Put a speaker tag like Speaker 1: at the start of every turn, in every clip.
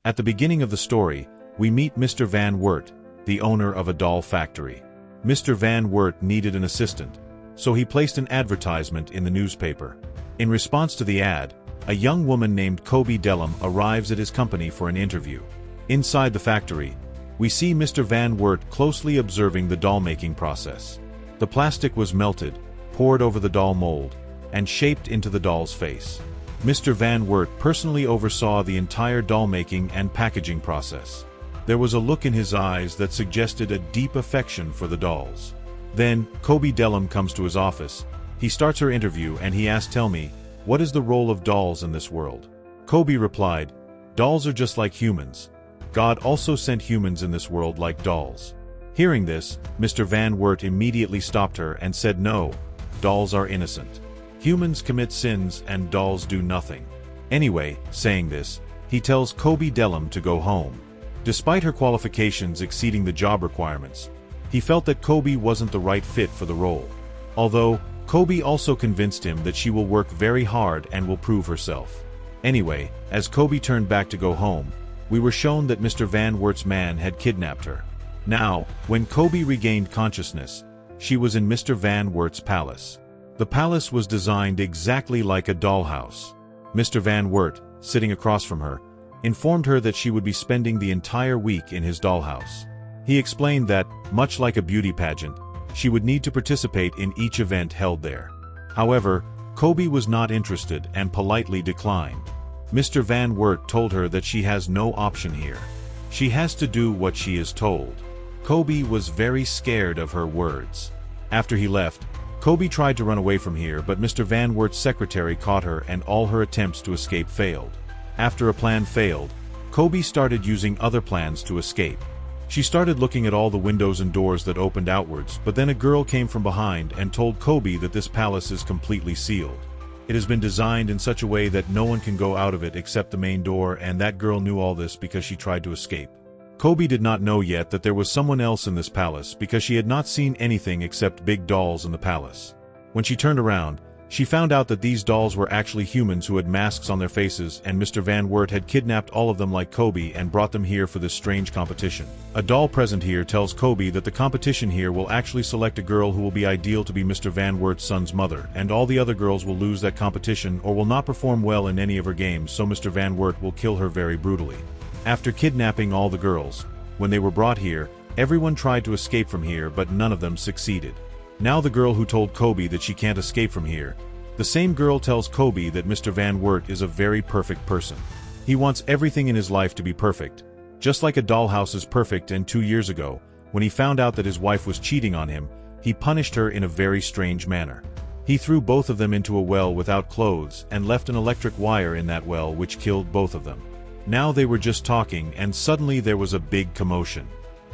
Speaker 1: At the beginning of the story, we meet Mr. Van Wert, the owner of a doll factory. Mr. Van Wert needed an assistant, so he placed an advertisement in the newspaper. In response to the ad, a young woman named Kobe Dellum arrives at his company for an interview. Inside the factory, we see Mr. Van Wert closely observing the doll-making process. The plastic was melted, poured over the doll mold, and shaped into the doll's face. Mr. Van Wert personally oversaw the entire doll-making and packaging process. There was a look in his eyes that suggested a deep affection for the dolls. Then, Kobe Dellum comes to his office. He starts her interview and he asks, "Tell me, what is the role of dolls in this world?" Kobe replied, "Dolls are just like humans. God also sent humans in this world like dolls." Hearing this, Mr. Van Wert immediately stopped her and said, "No, dolls are innocent. Humans commit sins and dolls do nothing." Anyway, saying this, he tells Kobe Dellum to go home. Despite her qualifications exceeding the job requirements, he felt that Kobe wasn't the right fit for the role. Although, Kobe also convinced him that she will work very hard and will prove herself. Anyway, as Kobe turned back to go home, we were shown that Mr. Van Wert's man had kidnapped her. Now, when Kobe regained consciousness, she was in Mr. Van Wert's palace. The palace was designed exactly like a dollhouse. Mr. Van Wert, sitting across from her, informed her that she would be spending the entire week in his dollhouse. He explained that, much like a beauty pageant, she would need to participate in each event held there. However, Kobe was not interested and politely declined. Mr. Van Wert told her that she has no option here. She has to do what she is told. Kobe was very scared of her words. After he left, Kobe tried to run away from here, but Mr. Van Wert's secretary caught her and all her attempts to escape failed. After a plan failed, Kobe started using other plans to escape. She started looking at all the windows and doors that opened outwards, but then a girl came from behind and told Kobe that this palace is completely sealed. It has been designed in such a way that no one can go out of it except the main door, and that girl knew all this because she tried to escape. Kobe did not know yet that there was someone else in this palace because she had not seen anything except big dolls in the palace. When she turned around, she found out that these dolls were actually humans who had masks on their faces, and Mr. Van Wert had kidnapped all of them like Kobe and brought them here for this strange competition. A doll present here tells Kobe that the competition here will actually select a girl who will be ideal to be Mr. Van Wert's son's mother, and all the other girls will lose that competition or will not perform well in any of her games, so Mr. Van Wert will kill her very brutally. After kidnapping all the girls, when they were brought here, everyone tried to escape from here, but none of them succeeded. Now the girl who told Kobe that she can't escape from here, the same girl tells Kobe that Mr. Van Wert is a very perfect person. He wants everything in his life to be perfect, just like a dollhouse is perfect, and 2 years ago, when he found out that his wife was cheating on him, he punished her in a very strange manner. He threw both of them into a well without clothes and left an electric wire in that well which killed both of them. Now they were just talking and suddenly there was a big commotion.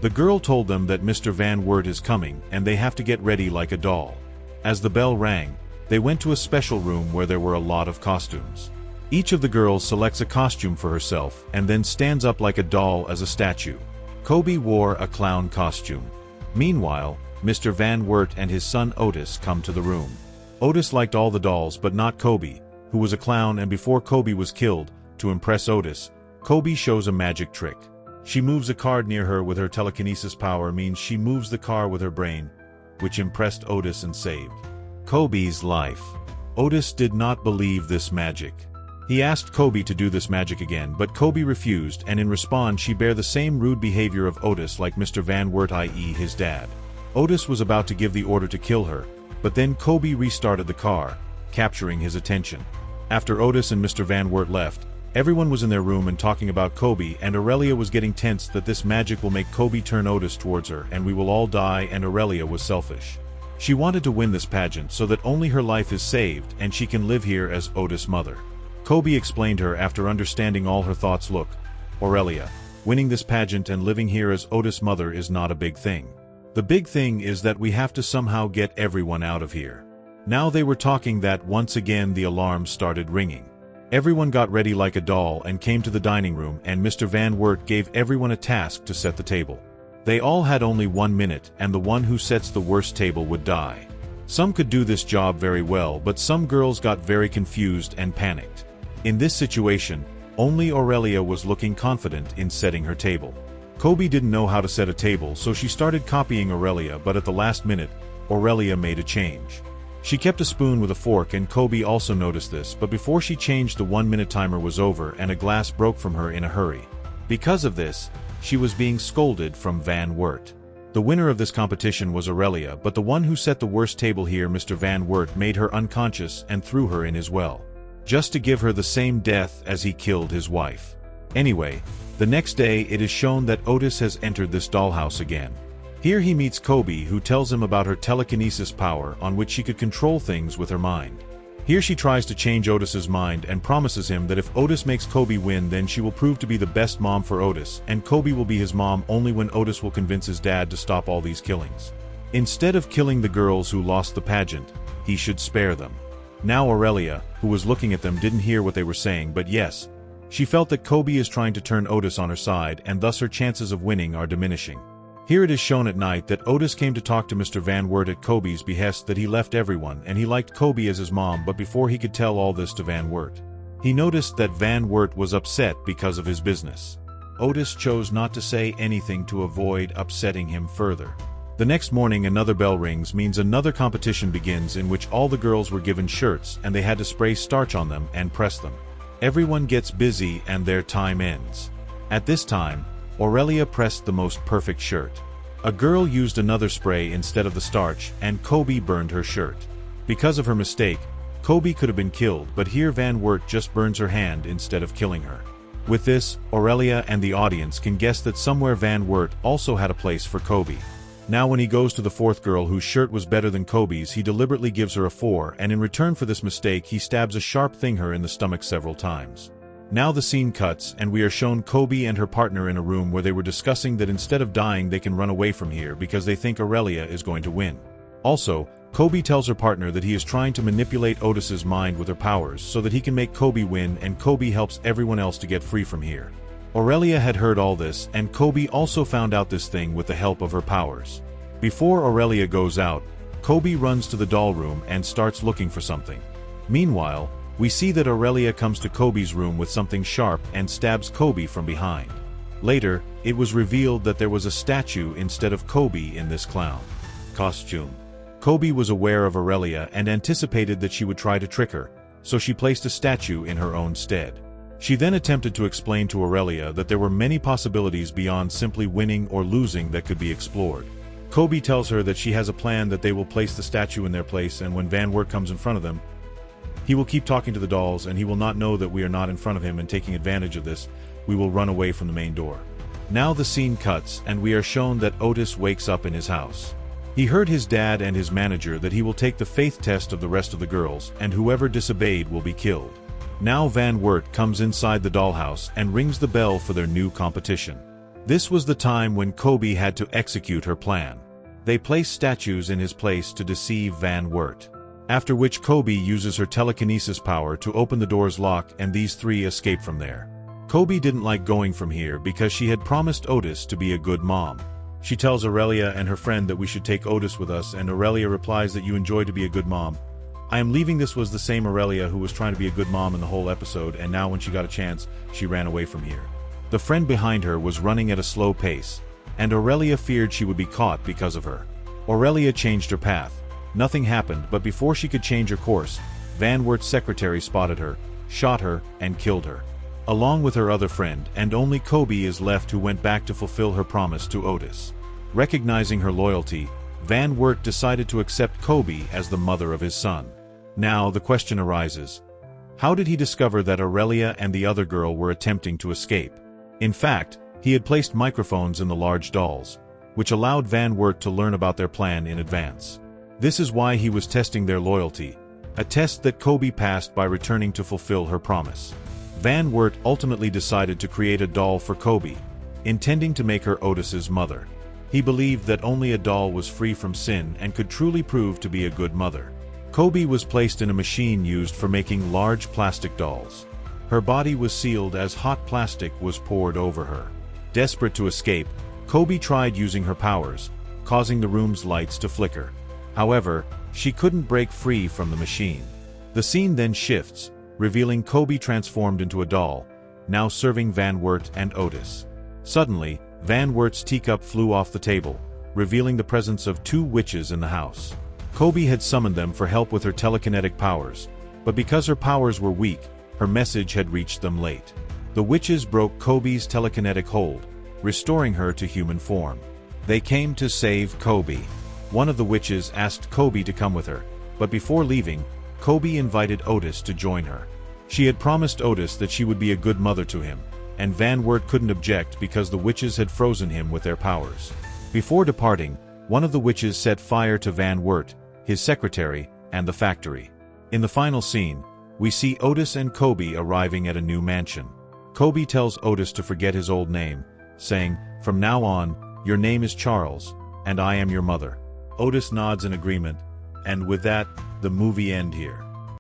Speaker 1: The girl told them that Mr. Van Wert is coming and they have to get ready like a doll. As the bell rang, they went to a special room where there were a lot of costumes. Each of the girls selects a costume for herself and then stands up like a doll as a statue. Kobe wore a clown costume. Meanwhile, Mr. Van Wert and his son Otis come to the room. Otis liked all the dolls but not Kobe, who was a clown, and before Kobe was killed, to impress Otis, Kobe shows a magic trick. She moves a card near her with her telekinesis power, means she moves the car with her brain, which impressed Otis and saved Kobe's life. Otis did not believe this magic. He asked Kobe to do this magic again, but Kobe refused, and in response she bear the same rude behavior of Otis like Mr. Van Wert, i.e. his dad. Otis was about to give the order to kill her, but then Kobe restarted the car, capturing his attention. After Otis and Mr. Van Wert left, everyone was in their room and talking about Kobe, and Aurelia was getting tense that this magic will make Kobe turn Otis towards her and we will all die, and Aurelia was selfish. She wanted to win this pageant so that only her life is saved and she can live here as Otis' mother. Kobe explained her after understanding all her thoughts. Look, Aurelia, winning this pageant and living here as Otis' mother is not a big thing. The big thing is that we have to somehow get everyone out of here. Now they were talking that once again the alarm started ringing. Everyone got ready like a doll and came to the dining room, and Mr. Van Wert gave everyone a task to set the table. They all had only 1 minute, and the one who sets the worst table would die. Some could do this job very well, but some girls got very confused and panicked. In this situation, Only Aurelia was looking confident in setting her table. Kobe didn't know how to set a table, so she started copying Aurelia, but at the last minute, Aurelia made a change. She kept a spoon with a fork, and Kobe also noticed this, but before she changed, the 1-minute timer was over and a glass broke from her in a hurry. Because of this, she was being scolded from Van Wert. The winner of this competition was Aurelia, but the one who set the worst table here, Mr. Van Wert, made her unconscious and threw her in his well, just to give her the same death as he killed his wife. Anyway, the next day it is shown that Otis has entered this dollhouse again. Here he meets Kobe, who tells him about her telekinesis power on which she could control things with her mind. Here she tries to change Otis's mind and promises him that if Otis makes Kobe win, then she will prove to be the best mom for Otis, and Kobe will be his mom only when Otis will convince his dad to stop all these killings. Instead of killing the girls who lost the pageant, he should spare them. Now Aurelia, who was looking at them, didn't hear what they were saying, but yes, she felt that Kobe is trying to turn Otis on her side, and thus her chances of winning are diminishing. Here it is shown at night that Otis came to talk to Mr. Van Wert at Kobe's behest, that he left everyone and he liked Kobe as his mom, but before he could tell all this to Van Wert, he noticed that Van Wert was upset because of his business. Otis chose not to say anything to avoid upsetting him further. The next morning another bell rings, means another competition begins, in which all the girls were given shirts and they had to spray starch on them and press them. Everyone gets busy and their time ends. At this time, Aurelia pressed the most perfect shirt. A girl used another spray instead of the starch, and Kobe burned her shirt. Because of her mistake, Kobe could have been killed, but here Van Wert just burns her hand instead of killing her. With this, Aurelia and the audience can guess that somewhere Van Wert also had a place for Kobe. Now when he goes to the fourth girl whose shirt was better than Kobe's, he deliberately gives her a 4, and in return for this mistake he stabs a sharp thing her in the stomach several times. Now the scene cuts, and we are shown Kobe and her partner in a room where they were discussing that instead of dying they can run away from here because they think Aurelia is going to win. Also, Kobe tells her partner that he is trying to manipulate Otis's mind with her powers so that he can make Kobe win, and Kobe helps everyone else to get free from here. Aurelia had heard all this, and Kobe also found out this thing with the help of her powers. Before Aurelia goes out, Kobe runs to the doll room and starts looking for something. Meanwhile, we see that Aurelia comes to Kobe's room with something sharp and stabs Kobe from behind. Later, it was revealed that there was a statue instead of Kobe in this clown costume. Kobe was aware of Aurelia and anticipated that she would try to trick her, so she placed a statue in her own stead. She then attempted to explain to Aurelia that there were many possibilities beyond simply winning or losing that could be explored. Kobe tells her that she has a plan, that they will place the statue in their place, and when Van Wert comes in front of them, he will keep talking to the dolls and he will not know that we are not in front of him, and taking advantage of this, we will run away from the main door. Now the scene cuts and we are shown that Otis wakes up in his house. He heard his dad and his manager that he will take the faith test of the rest of the girls, and whoever disobeyed will be killed. Now Van Wert comes inside the dollhouse and rings the bell for their new competition. This was the time when Kobe had to execute her plan. They place statues in his place to deceive Van Wert. After which Kobe uses her telekinesis power to open the door's lock, and these three escape from there. Kobe didn't like going from here because she had promised Otis to be a good mom. She tells Aurelia and her friend that we should take Otis with us, and Aurelia replies that you enjoy to be a good mom. I am leaving. This was the same Aurelia who was trying to be a good mom in the whole episode, and now when she got a chance, she ran away from here. The friend behind her was running at a slow pace, and Aurelia feared she would be caught because of her. Aurelia changed her path. Nothing happened, but before she could change her course, Van Wert's secretary spotted her, shot her, and killed her, along with her other friend, and only Kobe is left, who went back to fulfill her promise to Otis. Recognizing her loyalty, Van Wert decided to accept Kobe as the mother of his son. Now the question arises, how did he discover that Aurelia and the other girl were attempting to escape? In fact, he had placed microphones in the large dolls, which allowed Van Wert to learn about their plan in advance. This is why he was testing their loyalty, a test that Kobe passed by returning to fulfill her promise. Van Wert ultimately decided to create a doll for Kobe, intending to make her Otis's mother. He believed that only a doll was free from sin and could truly prove to be a good mother. Kobe was placed in a machine used for making large plastic dolls. Her body was sealed as hot plastic was poured over her. Desperate to escape, Kobe tried using her powers, causing the room's lights to flicker. However, she couldn't break free from the machine. The scene then shifts, revealing Kobe transformed into a doll, now serving Van Wert and Otis. Suddenly, Van Wert's teacup flew off the table, revealing the presence of 2 witches in the house. Kobe had summoned them for help with her telekinetic powers, but because her powers were weak, her message had reached them late. The witches broke Kobe's telekinetic hold, restoring her to human form. They came to save Kobe. One of the witches asked Kobe to come with her, but before leaving, Kobe invited Otis to join her. She had promised Otis that she would be a good mother to him, and Van Wert couldn't object because the witches had frozen him with their powers. Before departing, one of the witches set fire to Van Wert, his secretary, and the factory. In the final scene, we see Otis and Kobe arriving at a new mansion. Kobe tells Otis to forget his old name, saying, "From now on, your name is Charles, and I am your mother." Otis nods in agreement, and with that, the movie ends here.